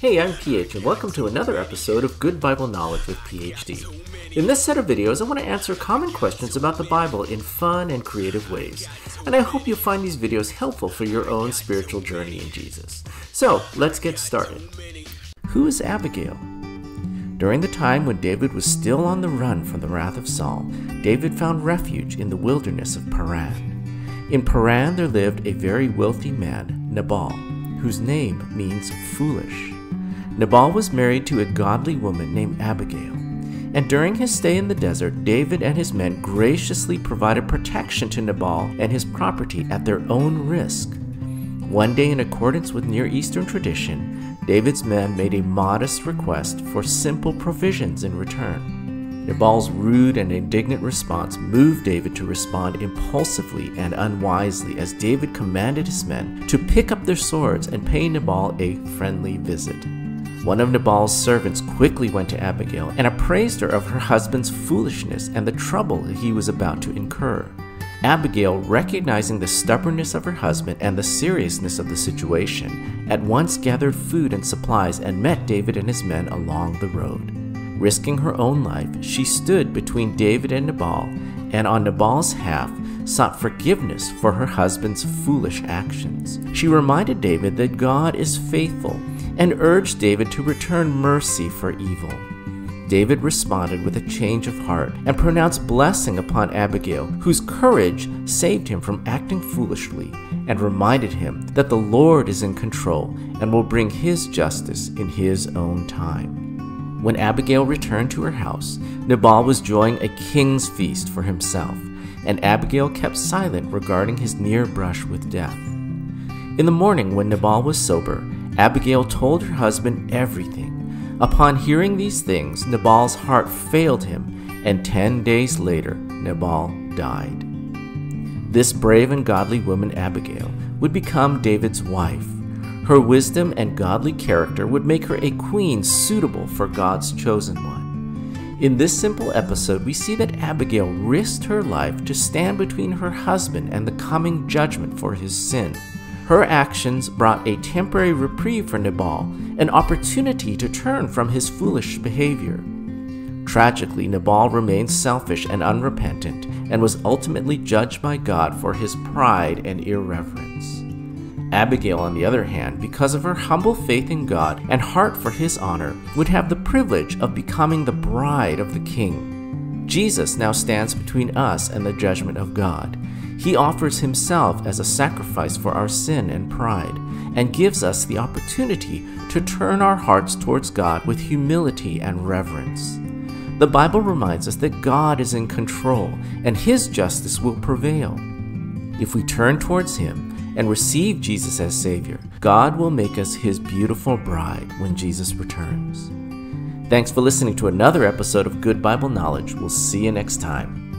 Hey, I'm PH, and welcome to another episode of Good Bible Knowledge with PhD. In this set of videos, I want to answer common questions about the Bible in fun and creative ways, and I hope you'll find these videos helpful for your own spiritual journey in Jesus. So, let's get started. Who is Abigail? During the time when David was still on the run from the wrath of Saul, David found refuge in the wilderness of Paran. In Paran there lived a very wealthy man, Nabal, whose name means foolish. Nabal was married to a godly woman named Abigail, and during his stay in the desert, David and his men graciously provided protection to Nabal and his property at their own risk. One day, in accordance with Near Eastern tradition, David's men made a modest request for simple provisions in return. Nabal's rude and indignant response moved David to respond impulsively and unwisely as David commanded his men to pick up their swords and pay Nabal a friendly visit. One of Nabal's servants quickly went to Abigail and appraised her of her husband's foolishness and the trouble that he was about to incur. Abigail, recognizing the stubbornness of her husband and the seriousness of the situation, at once gathered food and supplies and met David and his men along the road. Risking her own life, she stood between David and Nabal, and on Nabal's half sought forgiveness for her husband's foolish actions. She reminded David that God is faithful and urged David to return mercy for evil. David responded with a change of heart and pronounced blessing upon Abigail, whose courage saved him from acting foolishly, and reminded him that the Lord is in control and will bring his justice in his own time. When Abigail returned to her house, Nabal was enjoying a king's feast for himself, and Abigail kept silent regarding his near brush with death. In the morning, when Nabal was sober, Abigail told her husband everything. Upon hearing these things, Nabal's heart failed him, and 10 days later, Nabal died. This brave and godly woman, Abigail, would become David's wife. Her wisdom and godly character would make her a queen suitable for God's chosen one. In this simple episode, we see that Abigail risked her life to stand between her husband and the coming judgment for his sin. Her actions brought a temporary reprieve for Nabal, an opportunity to turn from his foolish behavior. Tragically, Nabal remained selfish and unrepentant and was ultimately judged by God for his pride and irreverence. Abigail, on the other hand, because of her humble faith in God and heart for his honor, would have the privilege of becoming the bride of the King. Jesus now stands between us and the judgment of God. He offers himself as a sacrifice for our sin and pride, and gives us the opportunity to turn our hearts towards God with humility and reverence. The Bible reminds us that God is in control, and his justice will prevail. If we turn towards him and receive Jesus as Savior, God will make us his beautiful bride when Jesus returns. Thanks for listening to another episode of Good Bible Knowledge. We'll see you next time.